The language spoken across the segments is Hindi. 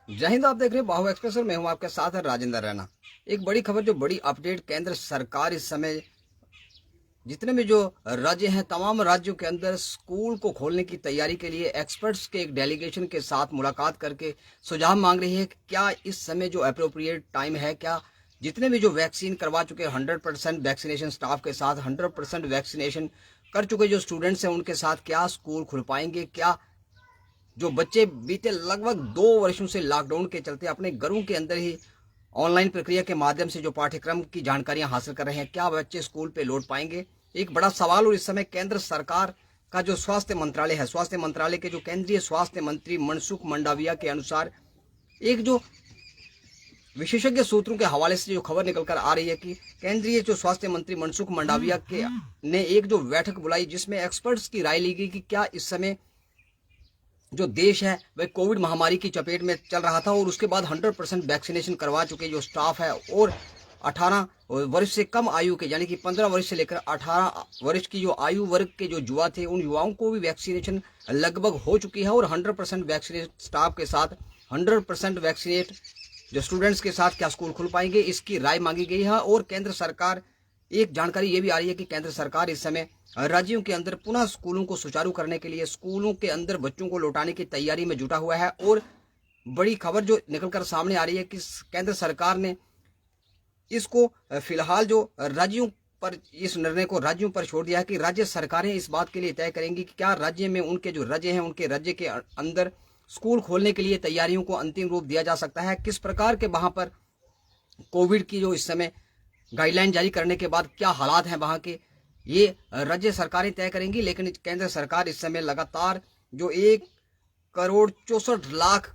जय हिंद। आप देख रहे हैं बाहु एक्सप्रेस और मैं हूं आपके साथ है राजेंद्र रैना। एक बड़ी खबर, जो बड़ी अपडेट, केंद्र सरकार इस समय जितने भी जो राज्य हैं, तमाम राज्यों के अंदर स्कूल को खोलने की तैयारी के लिए एक्सपर्ट्स के एक डेलीगेशन के साथ मुलाकात करके सुझाव मांग रही है कि क्या इस समय जो अप्रोप्रिएट टाइम है, क्या जितने भी जो वैक्सीन करवा चुके 100% वैक्सीनेशन स्टाफ के साथ, 100% वैक्सीनेशन कर चुके जो स्टूडेंट्स हैं उनके साथ क्या स्कूल खुल पाएंगे। क्या जो बच्चे बीते लगभग 2 वर्षों से लॉकडाउन के चलते अपने घरों के अंदर ही ऑनलाइन प्रक्रिया के माध्यम से जो पाठ्यक्रम की जानकारियां हासिल कर रहे हैं, क्या बच्चे स्कूल पे लौट पाएंगे, एक बड़ा सवाल। और इस समय केंद्र सरकार का जो स्वास्थ्य मंत्रालय है, स्वास्थ्य मंत्रालय के जो केंद्रीय स्वास्थ्य मंत्री मनसुख मंडाविया के अनुसार, एक जो विशेषज्ञ सूत्रों के हवाले से जो खबर निकल कर आ रही है कि केंद्रीय जो स्वास्थ्य मंत्री मनसुख मंडाविया के ने एक जो बैठक बुलाई जिसमें एक्सपर्ट्स की राय ली गई कि क्या इस समय जो देश है वह कोविड महामारी की चपेट में चल रहा था और उसके बाद 100% वैक्सीनेशन करवा चुके जो स्टाफ है और 18 वर्ष से कम आयु के, यानी कि 15 वर्ष से लेकर 18 वर्ष की जो आयु वर्ग के जो युवा थे, उन युवाओं को भी वैक्सीनेशन लगभग हो चुकी है और 100% वैक्सीनेट स्टाफ के साथ 100% वैक्सीनेट जो स्टूडेंट्स के साथ क्या स्कूल खुल पाएंगे, इसकी राय मांगी गई है। और केंद्र सरकार, एक जानकारी ये भी आ रही है कि केंद्र सरकार इस समय राज्यों के अंदर पुनः स्कूलों को सुचारू करने के लिए स्कूलों के अंदर बच्चों को लौटाने की तैयारी में जुटा हुआ है। और बड़ी खबर जो निकलकर सामने आ रही है कि केंद्र सरकार ने इसको फिलहाल जो राज्यों पर, इस निर्णय को राज्यों पर छोड़ दिया है कि राज्य सरकारें इस बात के लिए तय करेंगी कि क्या राज्य में उनके जो राज्य हैं, उनके राज्य के अंदर स्कूल खोलने के लिए तैयारियों को अंतिम रूप दिया जा सकता है, किस प्रकार के वहां पर कोविड की जो इस समय गाइडलाइन जारी करने के बाद क्या हालात हैं वहां के, ये राज्य सरकारें तय करेंगी। लेकिन केंद्र सरकार इस समय लगातार जो 1,64,00,000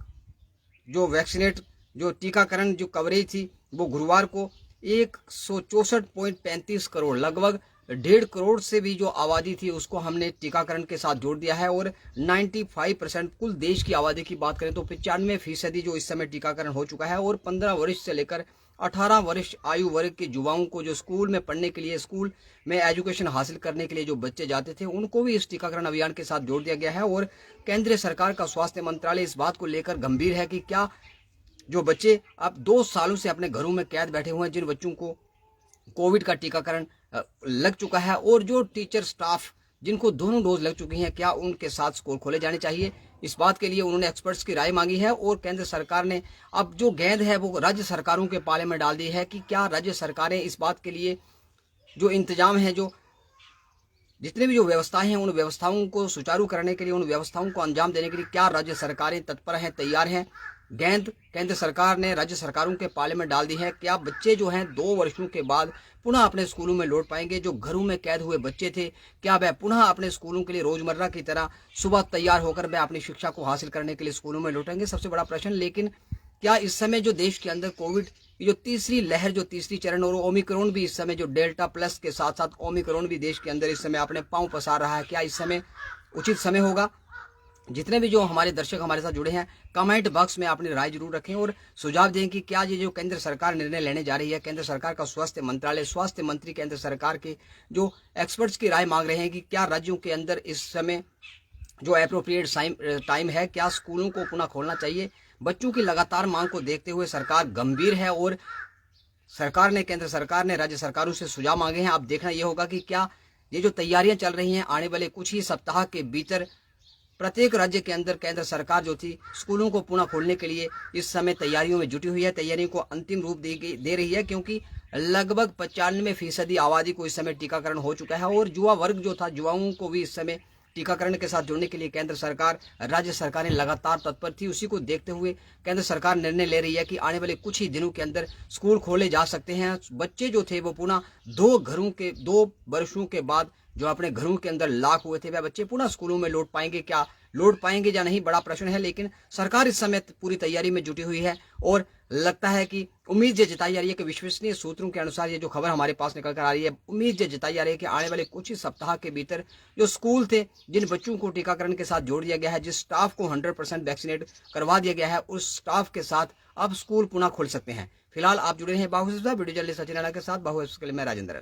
जो वैक्सीनेट जो टीकाकरण जो कवरेज थी, वो गुरुवार को 164.35 करोड़, लगभग 1.5 करोड़ से भी जो आबादी थी उसको हमने टीकाकरण के साथ जोड़ दिया है। और 95% कुल देश की आबादी की बात करें तो 95% जो इस समय टीकाकरण हो चुका है। और 15 वर्ष से लेकर 18 वर्ष आयु वर्ग के युवाओं को जो स्कूल में पढ़ने के लिए, स्कूल में एजुकेशन हासिल करने के लिए जो बच्चे जाते थे, उनको भी इस टीकाकरण अभियान के साथ जोड़ दिया गया है। और केंद्रीय सरकार का स्वास्थ्य मंत्रालय इस बात को लेकर गंभीर है कि क्या जो बच्चे अब 2 सालों से अपने घरों में कैद बैठे हुए हैं, जिन बच्चों को कोविड का टीकाकरण लग चुका है और जो टीचर स्टाफ जिनको दोनों डोज लग चुकी हैं, क्या उनके साथ स्कूल खोले जाने चाहिए, इस बात के लिए उन्होंने एक्सपर्ट्स की राय मांगी है। और केंद्र सरकार ने अब जो गेंद है वो राज्य सरकारों के पाले में डाल दी है कि क्या राज्य सरकारें इस बात के लिए जो इंतजाम है, जो जितने भी जो व्यवस्थाएं हैं, उन व्यवस्थाओं को सुचारू करने के लिए, उन व्यवस्थाओं को अंजाम देने के लिए क्या राज्य सरकारें तत्पर हैं, तैयार हैं। गेंद केंद्र सरकार ने राज्य सरकारों के पाले में डाल दी है। क्या बच्चे जो हैं 2 वर्षों के बाद पुनः अपने स्कूलों में लौट पाएंगे? जो घरों में कैद हुए बच्चे थे, क्या वह पुनः अपने स्कूलों के लिए रोजमर्रा की तरह सुबह तैयार होकर वह अपनी शिक्षा को हासिल करने के लिए स्कूलों में लौटेंगे? सबसे बड़ा प्रश्न। लेकिन क्या इस समय जो देश के अंदर कोविड की जो तीसरी लहर, जो तीसरी चरण, और ओमिक्रॉन भी इस समय जो डेल्टा प्लस के साथ साथ ओमिक्रॉन भी देश के अंदर इस समय अपने पांव पसार रहा है, क्या इस समय उचित समय होगा? जितने भी जो हमारे दर्शक हमारे साथ जुड़े हैं, कमेंट बॉक्स में अपनी राय जरूर रखें और सुझाव दें कि क्या ये जो केंद्र सरकार निर्णय लेने जा रही है, केंद्र सरकार का स्वास्थ्य मंत्रालय, स्वास्थ्य मंत्री केंद्र सरकार के जो एक्सपर्ट्स की राय मांग रहे हैं कि क्या राज्यों के अंदर इस समय जो अप्रोप्रिएट टाइम है, क्या स्कूलों को पुनः खोलना चाहिए? बच्चों की लगातार मांग को देखते हुए सरकार गंभीर है और सरकार ने, केंद्र सरकार ने राज्य सरकारों से सुझाव मांगे हैं। अब देखना यह होगा कि क्या ये जो तैयारियां चल रही हैं, आने वाले कुछ ही सप्ताह के भीतर प्रत्येक राज्य के अंदर केंद्र सरकार जो थी स्कूलों को पुनः खोलने के लिए इस समय तैयारियों में जुटी हुई है, तैयारियों को अंतिम रूप दे रही है, क्योंकि लगभग 95% आबादी को इस समय टीकाकरण हो चुका है। और युवा वर्ग जो था, युवाओं को भी इस समय टीकाकरण के साथ जुड़ने के लिए केंद्र सरकार, राज्य सरकारें लगातार तत्पर थी। उसी को देखते हुए केंद्र सरकार निर्णय ले रही है कि आने वाले कुछ ही दिनों के अंदर स्कूल खोले जा सकते हैं। बच्चे जो थे वो पुनः 2 वर्षों के बाद जो अपने घरों के अंदर लॉक हुए थे, वह बच्चे पुनः स्कूलों में लौट पाएंगे। क्या लौट पाएंगे या नहीं, बड़ा प्रश्न है। लेकिन सरकार इस समय पूरी तैयारी में जुटी हुई है और लगता है कि उम्मीद ये जताई जा रही है कि विश्वसनीय सूत्रों के अनुसार ये जो खबर हमारे पास निकल कर आ रही है, उम्मीद ये जताई जा रही है कि आने वाले कुछ ही सप्ताह के भीतर जो स्कूल थे, जिन बच्चों को टीकाकरण के साथ जोड़ दिया गया है, जिस स्टाफ को 100% वैक्सीनेट करवा दिया गया है, उस स्टाफ के साथ अब स्कूल पुनः खोल सकते हैं। फिलहाल आप जुड़े हैं बाहु से, वीडियो जर्नलिस्ट सचिन राणा के साथ। बाहु के लिए मैं राजेंद्र।